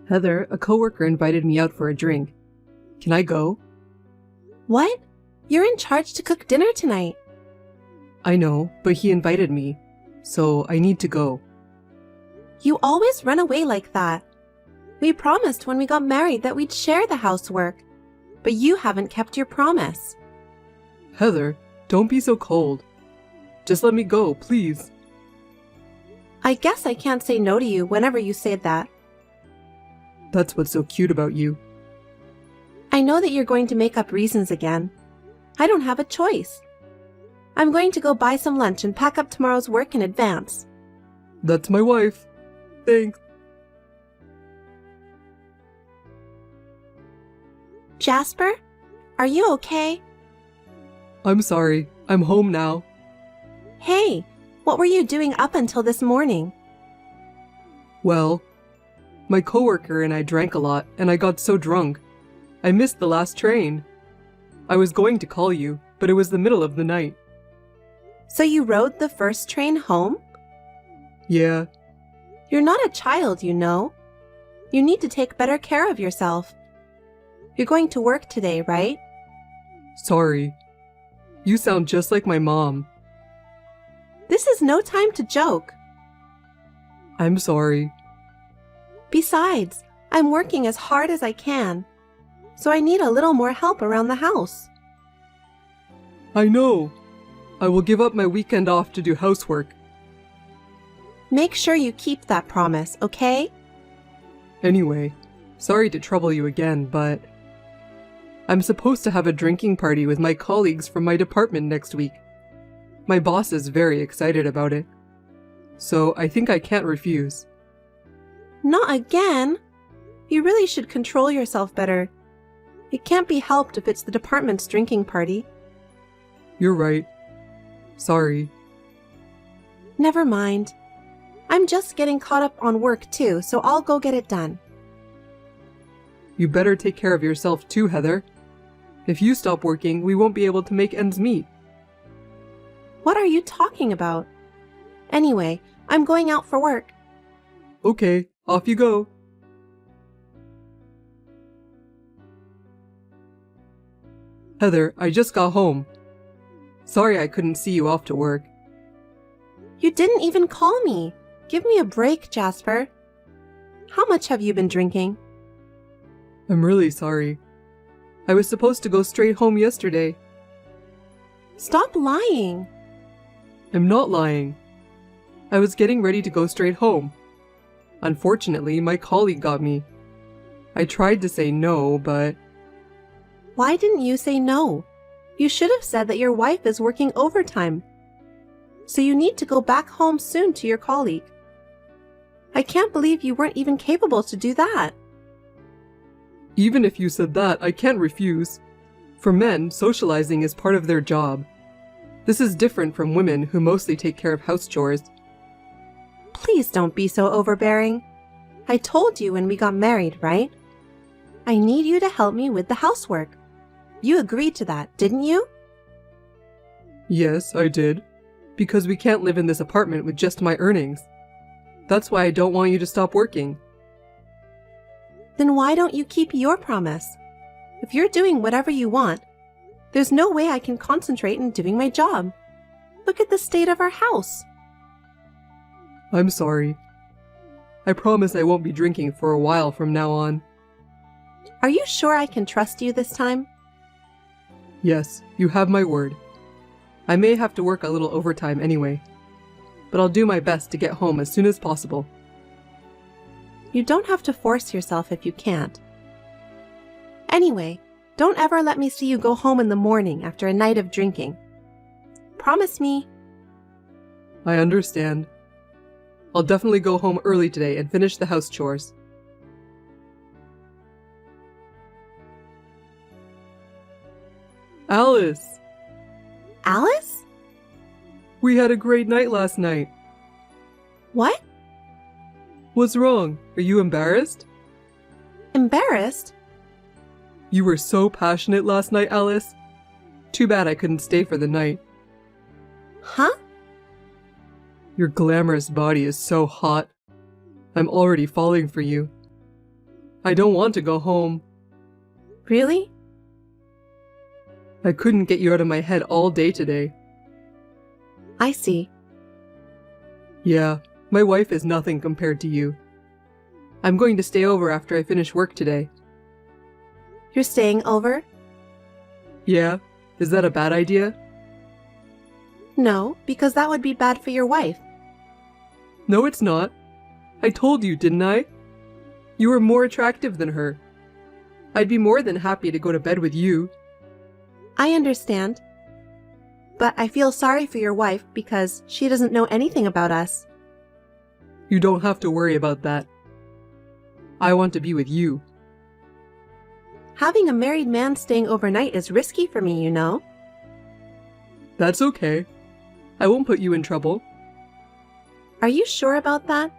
Heather, a coworker invited me out for a drink. Can I go? What? You're in charge to cook dinner tonight. I know, but he invited me, so I need to go. You always run away like that. We promised when we got married that we'd share the housework, but you haven't kept your promise. Heather, don't be so cold. Just let me go, please. I guess I can't say no to you whenever you say that. That's what's so cute about you. I know that you're going to make up reasons again. I don't have a choice. I'm going to go buy some lunch and pack up tomorrow's work in advance. That's my wife. Thanks. Jasper, are you okay? I'm sorry. I'm home now. Hey, what were you doing up until this morning? Well, my coworker and I drank a lot, and I got so drunk. I missed the last train. I was going to call you, but it was the middle of the night. So you rode the first train home? Yeah, You're not a child, you know. You need to take better care of yourself. You're going to work today, right? sorry. You sound just like my mom. This is no time to joke. I'm sorry. Besides, I'm working as hard as I can, so I need a little more help around the house. I know. I will give up my weekend off to do housework. Make sure you keep that promise, okay? Anyway, sorry to trouble you again, but I'm supposed to have a drinking party with my colleagues from my department next week. My boss is very excited about it, so I think I can't refuse. Not again. You really should control yourself better. It can't be helped if it's the department's drinking party. You're right. Sorry. Never mind. I'm just getting caught up on work too, so I'll go get it done. You better take care of yourself too, Heather. If you stop working, we won't be able to make ends meet. What are you talking about? Anyway, I'm going out for work. Okay, off you go. Heather, I just got home. Sorry I couldn't see you off to work. You didn't even call me. Give me a break, Jasper. How much have you been drinking? I'm really sorry. I was supposed to go straight home yesterday. Stop lying. I'm not lying. I was getting ready to go straight home. Unfortunately, my colleague got me. I tried to say no, but Why didn't you say no? You should have said that your wife is working overtime. So you need to go back home soon to your colleague. I can't believe you weren't even capable to do that. even if you said that, I can't refuse. For men, socializing is part of their job. This is different from women who mostly take care of house chores. Please don't be so overbearing. I told you when we got married, right? I need you to help me with the housework. You agreed to that, didn't you? Yes, I did. Because we can't live in this apartment with just my earnings. That's why I don't want you to stop working. Then why don't you keep your promise? If you're doing whatever you want, there's no way I can concentrate in doing my job. Look at the state of our house. I'm sorry. I promise I won't be drinking for a while from now on. Are you sure I can trust you this time? Yes, you have my word. I may have to work a little overtime anyway, but I'll do my best to get home as soon as possible. You don't have to force yourself if you can't. Anyway, don't ever let me see you go home in the morning after a night of drinking. Promise me. I understand. I'll definitely go home early today and finish the house chores. Alice! Alice? We had a great night last night. What? What's wrong? Are you embarrassed? Embarrassed? You were so passionate last night, Alice. Too bad I couldn't stay for the night. Huh? Your glamorous body is so hot. I'm already falling for you. I don't want to go home. Really? I couldn't get you out of my head all day today. I see. Yeah, my wife is nothing compared to you. I'm going to stay over after I finish work today. You're staying over? Yeah, is that a bad idea? No, because that would be bad for your wife. No, it's not. I told you, didn't I? You were more attractive than her. I'd be more than happy to go to bed with you. I understand. But I feel sorry for your wife because she doesn't know anything about us. You don't have to worry about that. I want to be with you. Having a married man staying overnight is risky for me, you know. That's okay. I won't put you in trouble. Are you sure about that?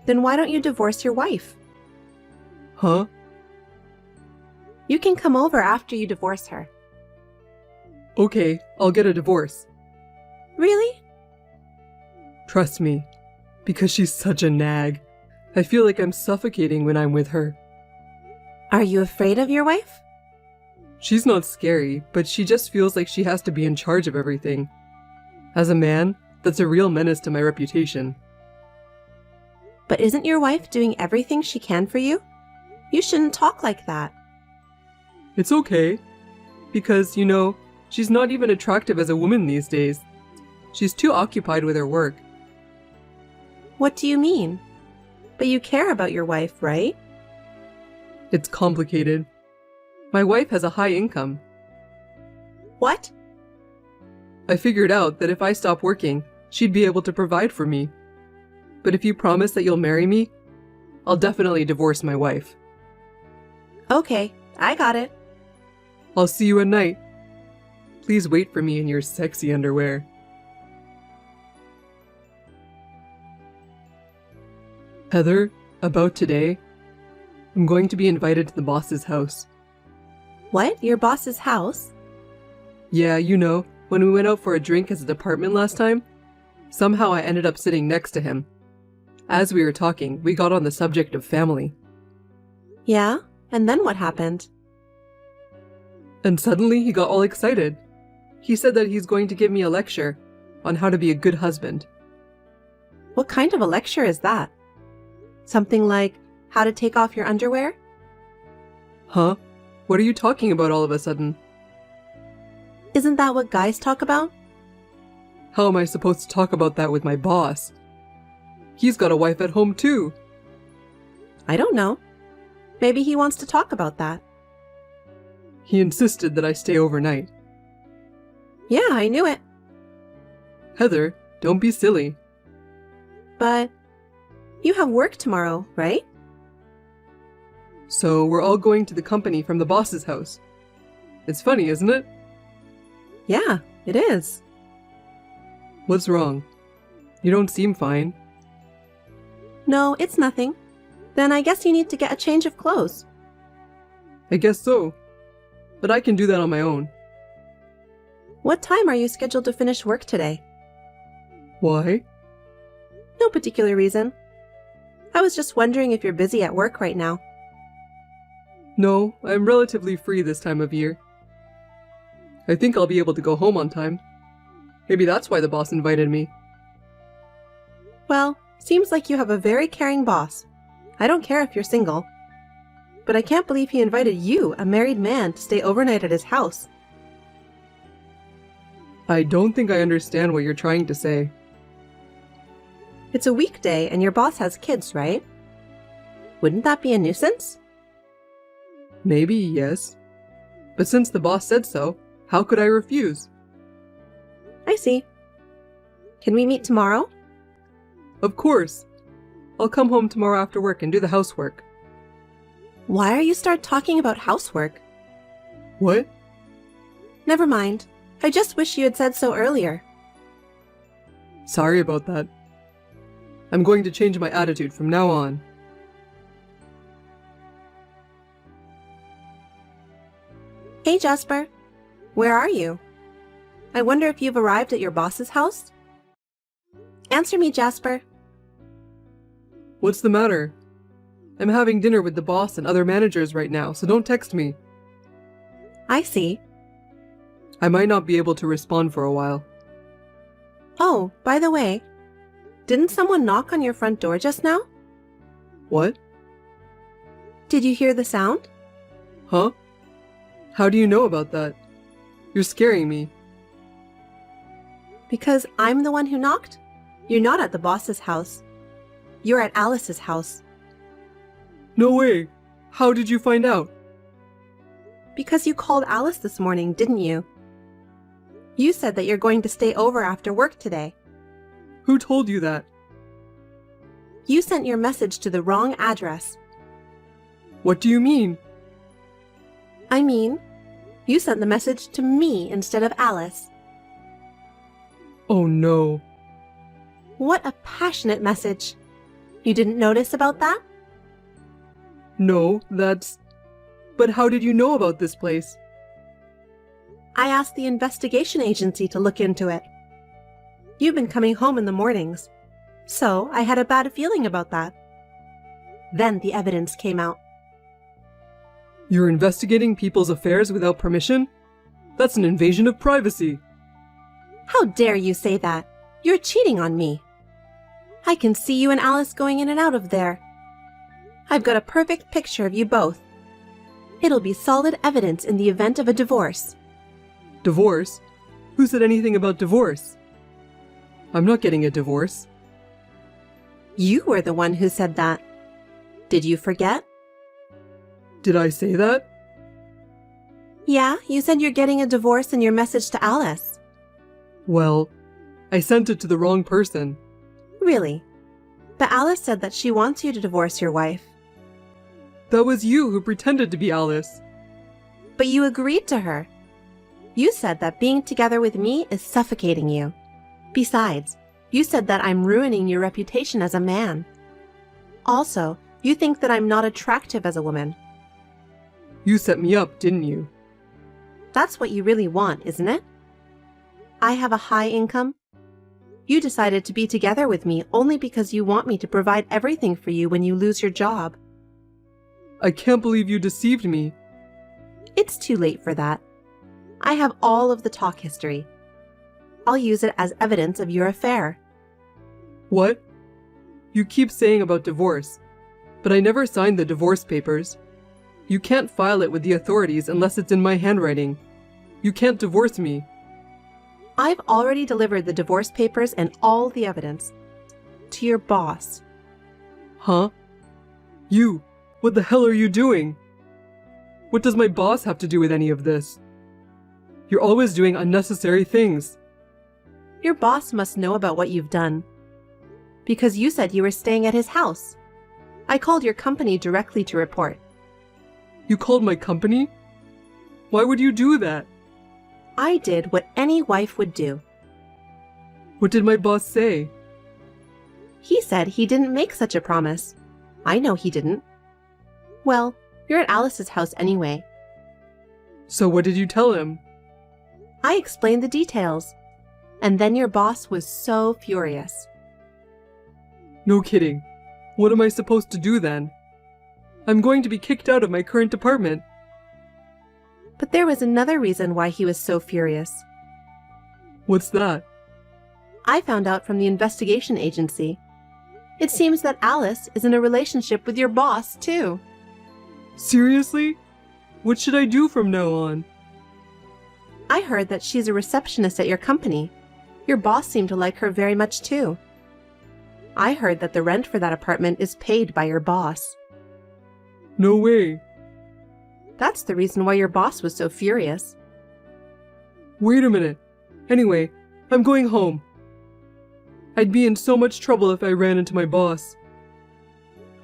Then why don't you divorce your wife? Huh? You can come over after you divorce her. Okay, I'll get a divorce. Really? Trust me, because she's such a nag. I feel like I'm suffocating when I'm with her. Are you afraid of your wife? She's not scary, but she just feels like she has to be in charge of everything. As a man, that's a real menace to my reputation. But isn't your wife doing everything she can for you? You shouldn't talk like that. It's okay, because, you know, she's not even attractive as a woman these days. She's too occupied with her work. What do you mean? But you care about your wife, right? It's complicated. My wife has a high income. What? I figured out that if I stop working, she'd be able to provide for me. But if you promise that you'll marry me, I'll definitely divorce my wife. Okay, I got it. I'll see you at night. Please wait for me in your sexy underwear. Heather, about today, I'm going to be invited to the boss's house. What? Your boss's house? Yeah, you know, when we went out for a drink as a department last time, somehow I ended up sitting next to him. As we were talking, we got on the subject of family. Yeah? And then what happened? And suddenly he got all excited. He said that he's going to give me a lecture on how to be a good husband. What kind of a lecture is that? Something like how to take off your underwear? Huh? What are you talking about all of a sudden? Isn't that what guys talk about? How am I supposed to talk about that with my boss? He's got a wife at home too. I don't know. Maybe he wants to talk about that. He insisted that I stay overnight. Yeah, I knew it. Heather, don't be silly. But you have work tomorrow, right? So we're all going to the company from the boss's house. It's funny, isn't it? Yeah, it is. What's wrong? You don't seem fine. No, it's nothing. Then I guess you need to get a change of clothes. I guess so. But I can do that on my own. What time are you scheduled to finish work today? Why? No particular reason. I was just wondering if you're busy at work right now. No, I'm relatively free this time of year. I think I'll be able to go home on time. Maybe that's why the boss invited me. Well, seems like you have a very caring boss. I don't care if you're single. But I can't believe he invited you, a married man, to stay overnight at his house. I don't think I understand what you're trying to say. It's a weekday and your boss has kids, right? Wouldn't that be a nuisance? Maybe, yes. But since the boss said so, how could I refuse? I see. Can we meet tomorrow? Of course. I'll come home tomorrow after work and do the housework. Why are you start talking about housework? What? Never mind. I just wish you had said so earlier. Sorry about that. I'm going to change my attitude from now on. Hey Jasper, where are you? I wonder if you've arrived at your boss's house? Answer me, Jasper. What's the matter? I'm having dinner with the boss and other managers right now, so don't text me. I see. I might not be able to respond for a while. Oh, by the way, didn't someone knock on your front door just now? What? Did you hear the sound? Huh? How do you know about that? You're scaring me. Because I'm the one who knocked? You're not at the boss's house. You're at Alice's house. No way! How did you find out? Because you called Alice this morning, didn't you? You said that you're going to stay over after work today. Who told you that? You sent your message to the wrong address. What do you mean? I mean, you sent the message to me instead of Alice. Oh no. What a passionate message. You didn't notice about that? No, that's... But how did you know about this place? I asked the investigation agency to look into it. You've been coming home in the mornings, so I had a bad feeling about that. Then the evidence came out. You're investigating people's affairs without permission? That's an invasion of privacy. How dare you say that? You're cheating on me. I can see you and Alice going in and out of there. I've got a perfect picture of you both. It'll be solid evidence in the event of a divorce. Divorce? Who said anything about divorce? I'm not getting a divorce. You were the one who said that. Did you forget? Did I say that? Yeah, you said you're getting a divorce in your message to Alice. Well, I sent it to the wrong person. Really? But Alice said that she wants you to divorce your wife. That was you who pretended to be Alice. But you agreed to her. You said that being together with me is suffocating you. Besides, you said that I'm ruining your reputation as a man. Also, you think that I'm not attractive as a woman. You set me up, didn't you? That's what you really want, isn't it? I have a high income. You decided to be together with me only because you want me to provide everything for you when you lose your job. I can't believe you deceived me. It's too late for that. I have all of the talk history. I'll use it as evidence of your affair. What? You keep saying about divorce, but I never signed the divorce papers. You can't file it with the authorities unless it's in my handwriting. You can't divorce me. I've already delivered the divorce papers and all the evidence to your boss. Huh? You, what the hell are you doing? What does my boss have to do with any of this? You're always doing unnecessary things. Your boss must know about what you've done. Because you said you were staying at his house. I called your company directly to report. You called my company? Why would you do that? I did what any wife would do. What did my boss say? He said he didn't make such a promise. I know he didn't. Well, you're at Alice's house anyway. So what did you tell him? I explained the details. And then your boss was so furious. No kidding. What am I supposed to do then? I'm going to be kicked out of my current department. But there was another reason why he was so furious. What's that? I found out from the investigation agency. It seems that Alice is in a relationship with your boss, too. Seriously? What should I do from now on? I heard that she's a receptionist at your company. Your boss seemed to like her very much, too. I heard that the rent for that apartment is paid by your boss. No way. That's the reason why your boss was so furious. Wait a minute. Anyway, I'm going home. I'd be in so much trouble if I ran into my boss.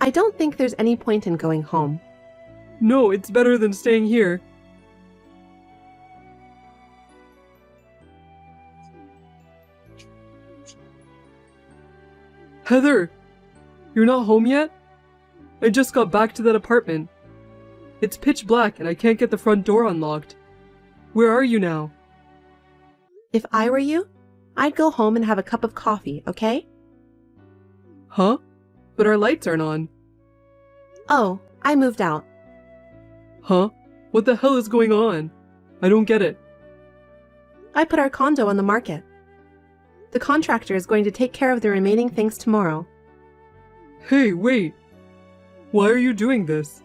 I don't think there's any point in going home. No, it's better than staying here. Heather! You're not home yet? I just got back to that apartment. It's pitch black and I can't get the front door unlocked. Where are you now? If I were you, I'd go home and have a cup of coffee, okay? Huh? But our lights aren't on. Oh, I moved out. Huh? What the hell is going on? I don't get it. I put our condo on the market. The contractor is going to take care of the remaining things tomorrow. Hey, wait. Why are you doing this?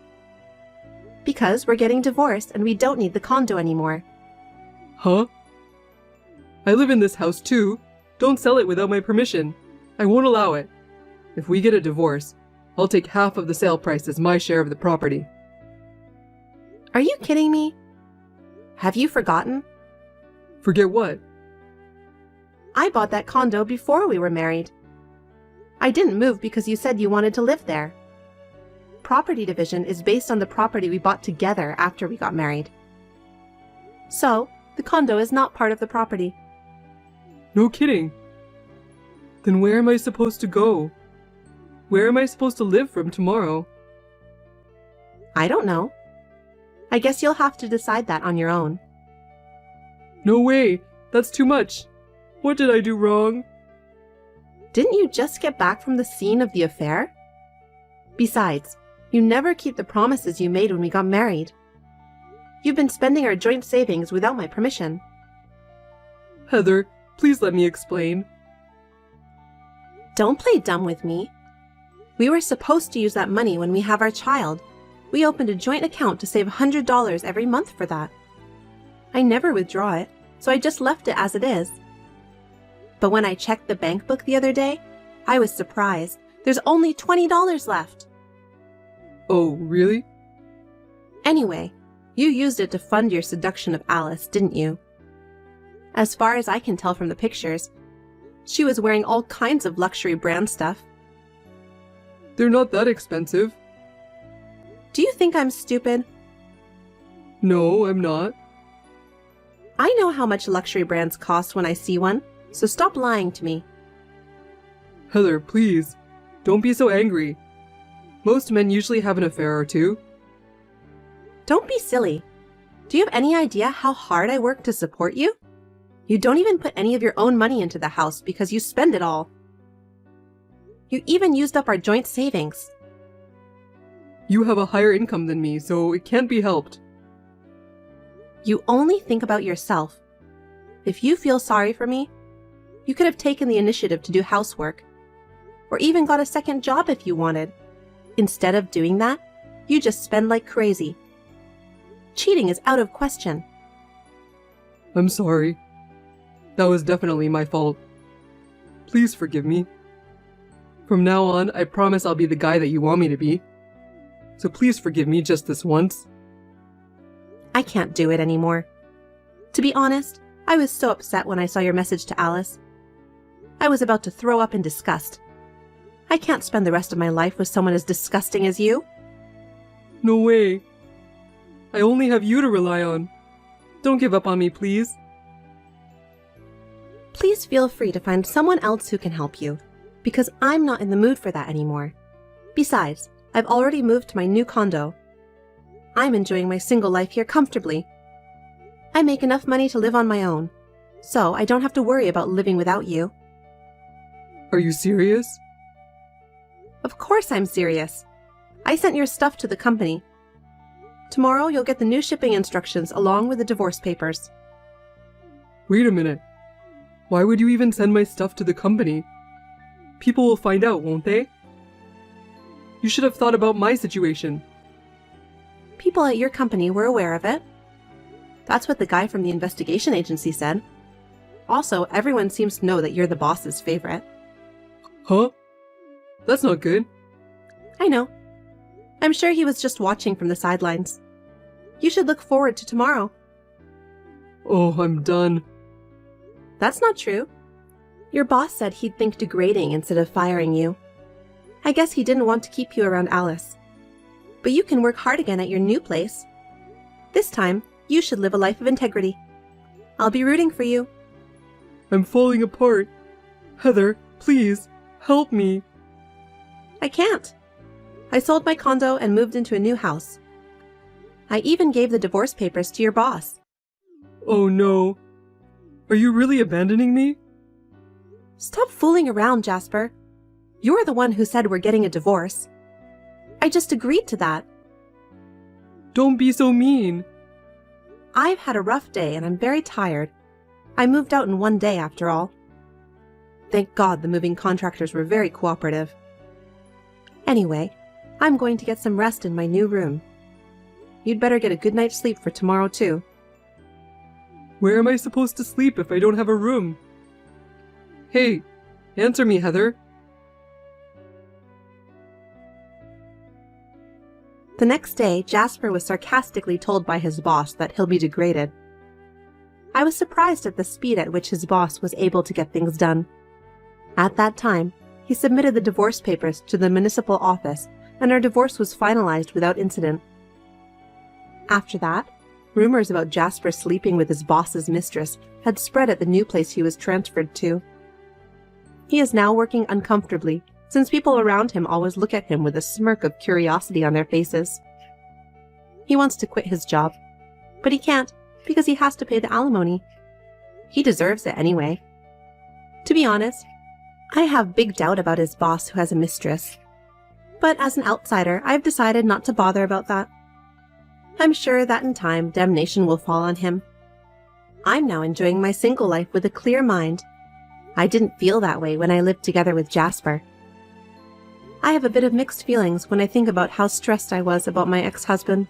Because we're getting divorced and we don't need the condo anymore. Huh? I live in this house too. Don't sell it without my permission. I won't allow it. If we get a divorce, I'll take half of the sale price as my share of the property. Are you kidding me? Have you forgotten? Forget what? I bought that condo before we were married. I didn't move because you said you wanted to live there. Property division is based on the property we bought together after we got married. So, the condo is not part of the property. No kidding. Then where am I supposed to go? Where am I supposed to live from tomorrow? I don't know. I guess you'll have to decide that on your own. No way! That's too much! What did I do wrong? Didn't you just get back from the scene of the affair? Besides, you never keep the promises you made when we got married. You've been spending our joint savings without my permission. Heather, please let me explain. Don't play dumb with me. We were supposed to use that money when we have our child. We opened a joint account to save $100 every month for that. I never withdraw it, so I just left it as it is. But when I checked the bank book the other day, I was surprised. There's only $20 left. Oh, really? Anyway, you used it to fund your seduction of Alice, didn't you? As far as I can tell from the pictures, she was wearing all kinds of luxury brand stuff. They're not that expensive. Do you think I'm stupid? No, I'm not. I know how much luxury brands cost when I see one, so stop lying to me. Heather, please. Don't be so angry. Most men usually have an affair or two. Don't be silly. Do you have any idea how hard I work to support you? You don't even put any of your own money into the house because you spend it all. You even used up our joint savings. You have a higher income than me, so it can't be helped. You only think about yourself. If you feel sorry for me, you could have taken the initiative to do housework, or even got a second job if you wanted. Instead of doing that, you just spend like crazy. Cheating is out of question. I'm sorry. That was definitely my fault. Please forgive me. From now on, I promise I'll be the guy that you want me to be. So please forgive me just this once. I can't do it anymore. To be honest, I was so upset when I saw your message to Alice. I was about to throw up in disgust. I can't spend the rest of my life with someone as disgusting as you. No way. I only have you to rely on. Don't give up on me, please. Please feel free to find someone else who can help you, because I'm not in the mood for that anymore. Besides, I've already moved to my new condo. I'm enjoying my single life here comfortably. I make enough money to live on my own, so I don't have to worry about living without you. Are you serious? Of course I'm serious. I sent your stuff to the company. Tomorrow you'll get the new shipping instructions along with the divorce papers. Wait a minute. Why would you even send my stuff to the company? People will find out, won't they? You should have thought about my situation. People at your company were aware of it. That's what the guy from the investigation agency said. Also, everyone seems to know that you're the boss's favorite. Huh? That's not good. I know. I'm sure he was just watching from the sidelines. You should look forward to tomorrow. Oh, I'm done. That's not true. Your boss said he'd think degrading instead of firing you. I guess he didn't want to keep you around Alice. But you can work hard again at your new place. This time, you should live a life of integrity. I'll be rooting for you. I'm falling apart. Heather, please, help me. I can't. I sold my condo and moved into a new house. I even gave the divorce papers to your boss. Oh no. Are you really abandoning me? Stop fooling around, Jasper. You're the one who said we're getting a divorce. I just agreed to that. Don't be so mean. I've had a rough day and I'm very tired. I moved out in one day after all. Thank God the moving contractors were very cooperative. Anyway, I'm going to get some rest in my new room. You'd better get a good night's sleep for tomorrow too. Where am I supposed to sleep if I don't have a room? Hey, answer me, Heather. The next day, Jasper was sarcastically told by his boss that he'll be degraded. I was surprised at the speed at which his boss was able to get things done. At that time, he submitted the divorce papers to the municipal office, and our divorce was finalized without incident. After that, rumors about Jasper sleeping with his boss's mistress had spread at the new place he was transferred to. He is now working uncomfortably, since people around him always look at him with a smirk of curiosity on their faces. He wants to quit his job, but he can't because he has to pay the alimony. He deserves it anyway. To be honest, I have big doubt about his boss who has a mistress. But as an outsider, I've decided not to bother about that. I'm sure that in time, damnation will fall on him. I'm now enjoying my single life with a clear mind. I didn't feel that way when I lived together with Jasper. I have a bit of mixed feelings when I think about how stressed I was about my ex-husband.